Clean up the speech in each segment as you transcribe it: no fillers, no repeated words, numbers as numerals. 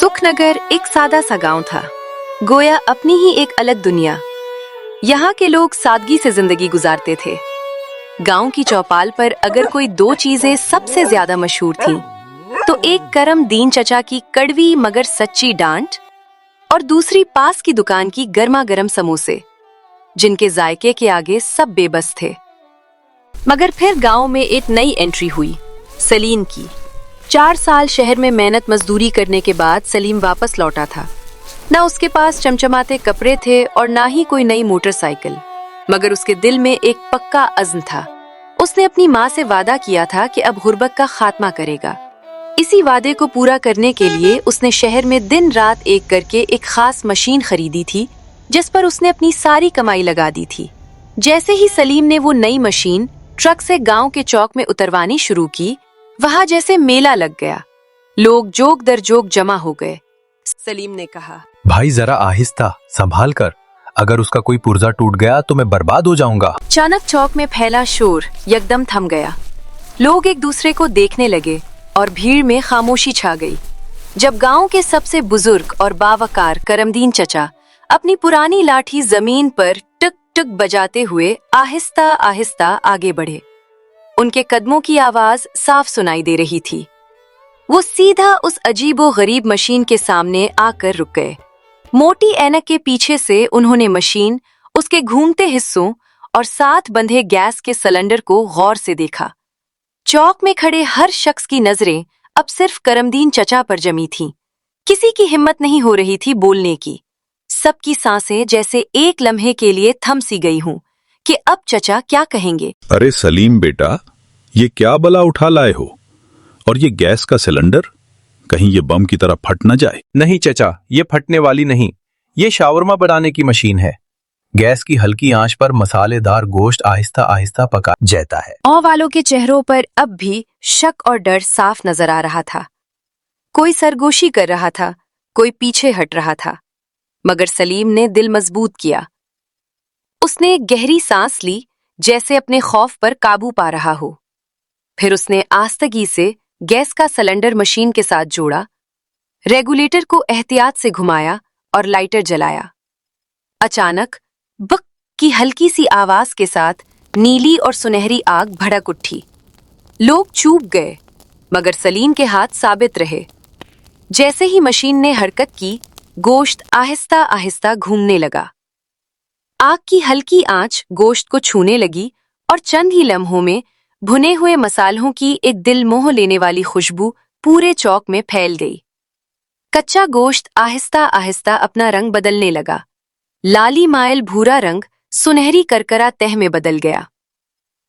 सुखनगर एक सादा सा गांव था, गोया अपनी ही एक अलग दुनिया। यहाँ के लोग सादगी से जिंदगी गुजारते थे। गांव की चौपाल पर अगर कोई दो चीजें सबसे ज्यादा मशहूर थीं, तो एक करम दीन चचा की कड़वी मगर सच्ची डांट और दूसरी पास की दुकान की गर्मा गर्म समोसे, जिनके जायके के आगे सब बेबस थे। मगर फिर गांव में एक नई एंट्री हुई, सलीम की। 4 साल शहर में मेहनत मजदूरी करने के बाद सलीम वापस लौटा था। ना उसके पास चमचमाते कपड़े थे और ना ही कोई नई मोटरसाइकिल, मगर उसके दिल में एक पक्का अज़्म था। उसने अपनी माँ से वादा किया था कि अब गुर्बत का खात्मा करेगा। इसी वादे को पूरा करने के लिए उसने शहर में दिन रात एक करके एक खास मशीन खरीदी थी, जिस पर उसने अपनी सारी कमाई लगा दी थी। जैसे ही सलीम ने वो नई मशीन ट्रक से गांव के चौक में उतरवानी शुरू की, वहां जैसे मेला लग गया। लोग जोक दर जोक जमा हो गए। सलीम ने कहा, भाई जरा आहिस्ता संभाल कर, अगर उसका कोई पुर्जा टूट गया तो मैं बर्बाद हो जाऊंगा। अचानक चौक में फैला शोर यकदम थम गया। लोग एक दूसरे को देखने लगे और भीड़ में खामोशी छा गई। जब गांव के सबसे बुजुर्ग और बावकार करमदीन चचा अपनी पुरानी लाठी जमीन पर टक टक बजाते हुए आहिस्ता आहिस्ता आगे बढ़े, उनके कदमों की आवाज साफ सुनाई दे रही थी। वो सीधा उस अजीबो गरीब मशीन के सामने आकर रुक गए। मोटी ऐनक के पीछे से उन्होंने मशीन, उसके घूमते हिस्सों और साथ बंधे गैस के सिलेंडर को गौर से देखा। चौक में खड़े हर शख्स की नजरें अब सिर्फ करमदीन चचा पर जमी थीं। किसी की हिम्मत नहीं हो रही थी बोलने की। सबकी सांसें जैसे एक लम्हे के लिए थम सी गई हूं कि अब चचा क्या कहेंगे। अरे सलीम बेटा, ये क्या बला उठा लाए हो? और ये गैस का सिलेंडर, कहीं ये बम की तरह फट न जाए। नहीं चचा, ये फटने वाली नहीं, ये शावरमा बनाने की मशीन है। गैस की हल्की आंच पर मसालेदार गोश्त आहिस्ता आहिस्ता पका जाता है। औ वालों के चेहरों पर अब भी शक और डर साफ नजर आ रहा था। कोई सरगोशी कर रहा था, कोई पीछे हट रहा था, मगर सलीम ने दिल मजबूत किया। उसने एक गहरी सांस ली, जैसे अपने खौफ पर काबू पा रहा हो। फिर उसने आस्तगी से गैस का सिलेंडर मशीन के साथ जोड़ा, रेगुलेटर को एहतियात से घुमाया और लाइटर जलाया। अचानक बक की हल्की सी आवाज के साथ नीली और सुनहरी आग भड़क उठी। लोग चूप गए, मगर सलीम के हाथ साबित रहे। जैसे ही मशीन ने हरकत की, गोश्त आहिस्ता आहिस्ता घूमने लगा। आग की हल्की आंच गोश्त को छूने लगी और चंद ही लम्हों में भुने हुए मसालों की एक दिल मोह लेने वाली खुशबू पूरे चौक में फैल गई। कच्चा गोश्त आहिस्ता आहिस्ता अपना रंग बदलने लगा। लाली माइल भूरा रंग सुनहरी करकरा तह में बदल गया।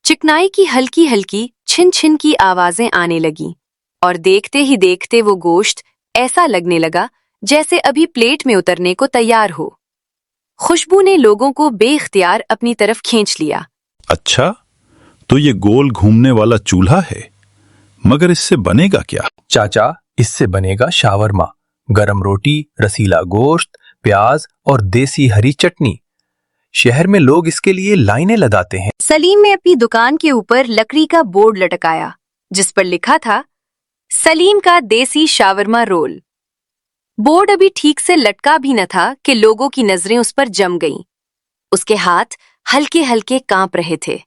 चिकनाई की हल्की हल्की छिन छिन की आवाजें आने लगीं और देखते ही देखते वो गोश्त ऐसा लगने लगा जैसे अभी प्लेट में उतरने को तैयार हो। खुशबू ने लोगों को बेइख्तियार अपनी तरफ खींच लिया। अच्छा, तो ये गोल घूमने वाला चूल्हा है, मगर इससे बनेगा क्या? चाचा, इससे बनेगा शावरमा, गरम रोटी, रसीला गोश्त, प्याज और देसी हरी चटनी। शहर में लोग इसके लिए लाइनें लगाते हैं। सलीम ने अपनी दुकान के ऊपर लकड़ी का बोर्ड लटकाया, जिस पर लिखा था, सलीम का देसी शावरमा रोल। बोर्ड अभी ठीक से लटका भी न था कि लोगों की नजरें उस पर जम गईं। उसके हाथ हल्के हल्के कांप रहे थे,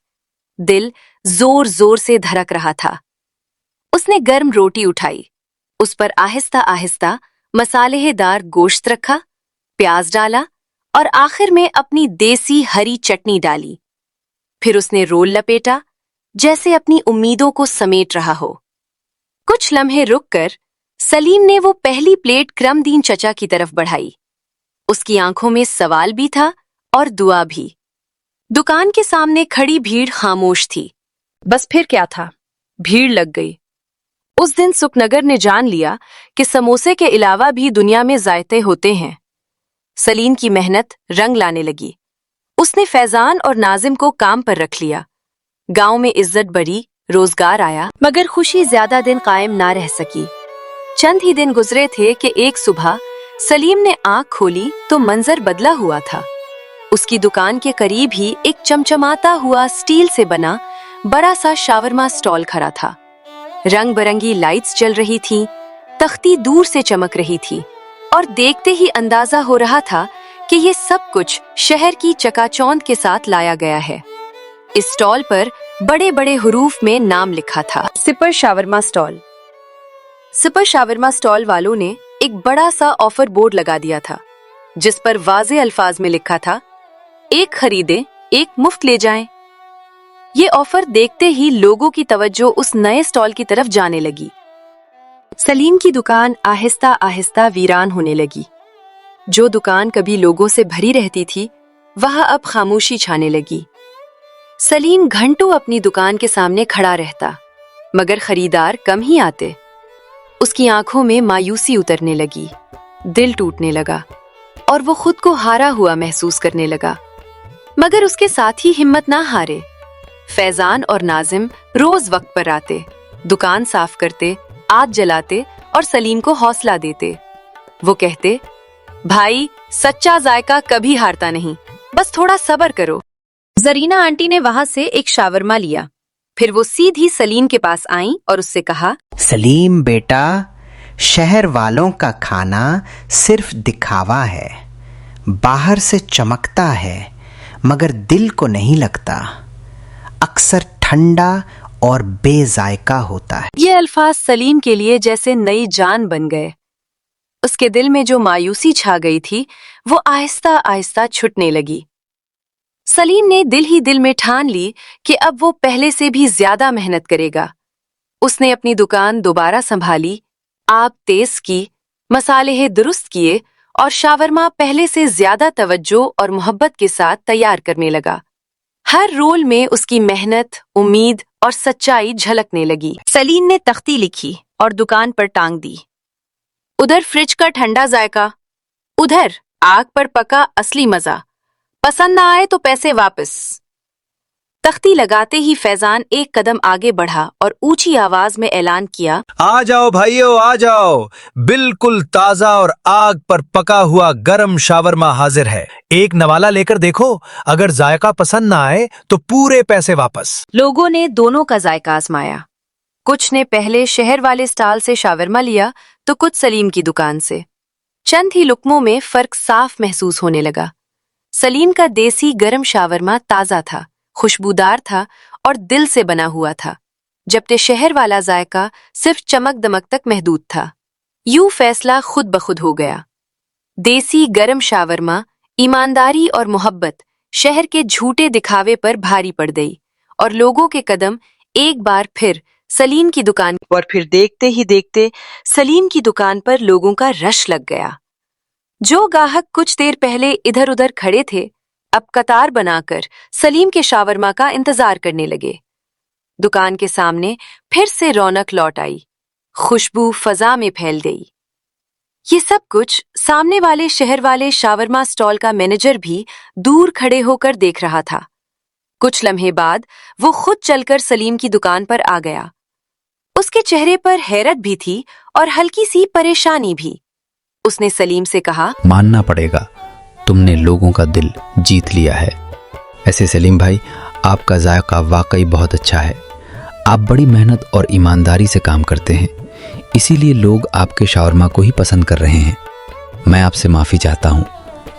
दिल जोर जोर से धड़क रहा था। उसने गर्म रोटी उठाई, उस पर आहिस्ता आहिस्ता मसालेदार गोश्त रखा, प्याज डाला और आखिर में अपनी देसी हरी चटनी डाली। फिर उसने रोल लपेटा, जैसे अपनी उम्मीदों को समेट रहा हो। कुछ लम्हे रुककर सलीम ने वो पहली प्लेट करमदीन चचा की तरफ बढ़ाई। उसकी आंखों में सवाल भी था और दुआ भी। दुकान के सामने खड़ी भीड़ खामोश थी। बस फिर क्या था, भीड़ लग गई। उस दिन सुखनगर ने जान लिया कि समोसे के अलावा भी दुनिया में जायते होते हैं। सलीम की मेहनत रंग लाने लगी। उसने फैजान और नाजिम को काम पर रख लिया। गांव में इज्जत बढ़ी, रोजगार आया, मगर खुशी ज्यादा दिन कायम ना रह सकी। चंद ही दिन गुजरे थे कि एक सुबह सलीम ने आंख खोली तो मंजर बदला हुआ था। उसकी दुकान के करीब ही एक चमचमाता हुआ स्टील से बना बड़ा सा शावरमा स्टॉल खड़ा था। रंग बिरंगी लाइट्स जल रही थीं, तख्ती दूर से चमक रही थी और देखते ही अंदाजा हो रहा था कि ये सब कुछ शहर की चकाचौंध के साथ लाया गया है। इस स्टॉल पर बड़े बड़े हुरूफ में नाम लिखा था, sipper shawarma stall. Sipper shawarma stall वालों ने एक बड़ा सा ऑफर बोर्ड लगा दिया था जिस पर वाज़े अल्फाज में लिखा था, एक खरीदें एक मुफ्त ले जाएं। ये ऑफर देखते ही लोगों की तवज्जो उस नए स्टॉल की तरफ जाने लगी। सलीम की दुकान आहिस्ता आहिस्ता वीरान होने लगी। जो दुकान कभी लोगों से भरी रहती थी वह अब खामोशी छाने लगी। सलीम घंटों अपनी दुकान के सामने खड़ा रहता मगर खरीदार कम ही आते। उसकी आंखों में मायूसी उतरने लगी, दिल टूटने लगा और वो खुद को हारा हुआ महसूस करने लगा। मगर उसके साथ ही हिम्मत ना हारे। फैजान और नाजिम रोज वक्त पर आते, दुकान साफ करते, आग जलाते और सलीम को हौसला देते। वो कहते, भाई सच्चा जायका कभी हारता नहीं, बस थोड़ा सब्र करो। जरीना आंटी ने वहां से एक शावरमा लिया। फिर वो सीधी सलीम के पास आई और उससे कहा, सलीम बेटा, शहर वालों का खाना सिर्फ दिखावा है, बाहर से चमकता है मगर दिल को नहीं लगता, अक्सर ठंडा और बेजायका होता है। ये अल्फाज सलीम के लिए जैसे नई जान बन गए। उसके दिल में जो मायूसी छा गई थी वो आहिस्ता आहिस्ता छुटने लगी। सलीम ने दिल ही दिल में ठान ली कि अब वो पहले से भी ज्यादा मेहनत करेगा। उसने अपनी दुकान दोबारा संभाली, आग तेज की, मसाले दुरुस्त किए और शावरमा पहले से ज्यादा तवज्जो और मोहब्बत के साथ तैयार करने लगा। हर रोल में उसकी मेहनत, उम्मीद और सच्चाई झलकने लगी। सलीम ने तख्ती लिखी और दुकान पर टांग दी। उधर फ्रिज का ठंडा जायका, उधर आग पर पका असली मजा, पसंद ना आए तो पैसे वापस। तख्ती लगाते ही फैजान एक कदम आगे बढ़ा और ऊंची आवाज में ऐलान किया, आ जाओ भाइयों, आ जाओ, बिल्कुल ताजा और आग पर पका हुआ गरम शावरमा हाजिर है। एक नवाला लेकर देखो, अगर जायका पसंद ना आए तो पूरे पैसे वापस। लोगों ने दोनों का जायका आजमाया। कुछ ने पहले शहर वाले स्टॉल से शावरमा लिया तो कुछ सलीम की दुकान से। चंद ही लुकमों में फर्क साफ महसूस होने लगा। सलीम का देसी गरम शावरमा ताजा था, खुशबूदार था और दिल से बना हुआ था, जबकि शहर वाला जायका सिर्फ चमक दमक तक महदूद था। यूं फैसला खुद बखुद हो गया। देसी गरम शावरमा, ईमानदारी और मोहब्बत शहर के झूठे दिखावे पर भारी पड़ गई और लोगों के कदम एक बार फिर सलीम की दुकान और फिर देखते ही देखते सलीम की दुकान पर लोगों का रश लग गया। जो ग्राहक कुछ देर पहले इधर उधर खड़े थे अब कतार बनाकर सलीम के शावरमा का इंतजार करने लगे। दुकान के सामने फिर से रौनक लौट आई, खुशबू फजा में फैल गई। ये सब कुछ सामने वाले शहर वाले शावरमा स्टॉल का मैनेजर भी दूर खड़े होकर देख रहा था। कुछ लम्हे बाद वो खुद चलकर सलीम की दुकान पर आ गया। उसके चेहरे पर हैरत भी थी और हल्की सी परेशानी भी। उसने सलीम से कहा, मानना पड़ेगा, तुमने लोगों का दिल जीत लिया है। ऐसे सलीम भाई, आपका जायका वाकई बहुत अच्छा है। आप बड़ी मेहनत और ईमानदारी से काम करते हैं, इसीलिए लोग आपके शावरमा को ही पसंद कर रहे हैं। मैं आपसे माफ़ी चाहता हूँ,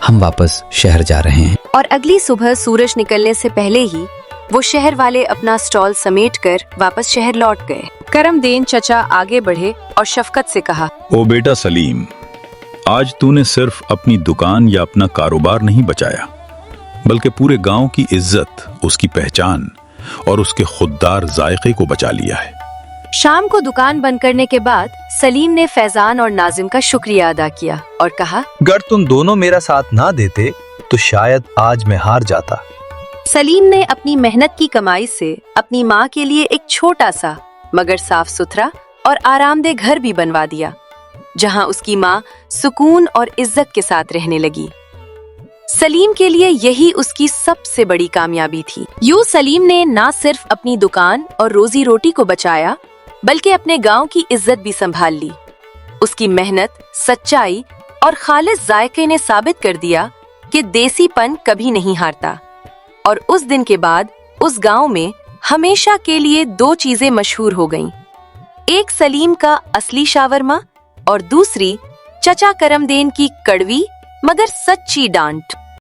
हम वापस शहर जा रहे हैं। और अगली सुबह सूरज निकलने से पहले ही वो शहर वाले अपना स्टॉल समेटकर वापस शहर लौट गए। करमदेन चचा आगे बढ़े और शफकत से कहा, ओ बेटा सलीम, आज तूने सिर्फ अपनी दुकान या अपना कारोबार नहीं बचाया, बल्कि पूरे गांव की इज्जत, उसकी पहचान और उसके खुददार जायके को बचा लिया है। शाम को दुकान बंद करने के बाद सलीम ने फैजान और नाजिम का शुक्रिया अदा किया और कहा, अगर तुम दोनों मेरा साथ ना देते तो शायद आज मैं हार जाता। सलीम ने अपनी मेहनत की कमाई से अपनी माँ के लिए एक छोटा सा मगर साफ सुथरा और आरामदेह घर भी बनवा दिया, जहाँ उसकी माँ सुकून और इज्जत के साथ रहने लगी। सलीम के लिए यही उसकी सबसे बड़ी कामयाबी थी। यूं सलीम ने न सिर्फ अपनी दुकान और रोजी रोटी को बचाया, बल्कि अपने गांव की इज्जत भी संभाल ली। उसकी मेहनत, सच्चाई और खालिस जायके ने साबित कर दिया कि देसीपन कभी नहीं हारता। और उस दिन के बाद उस गांव में हमेशा के लिए दो चीजें मशहूर हो गईं। एक सलीम का असली शावरमा और दूसरी चचा करमदेन की कड़वी मगर सच्ची डांट।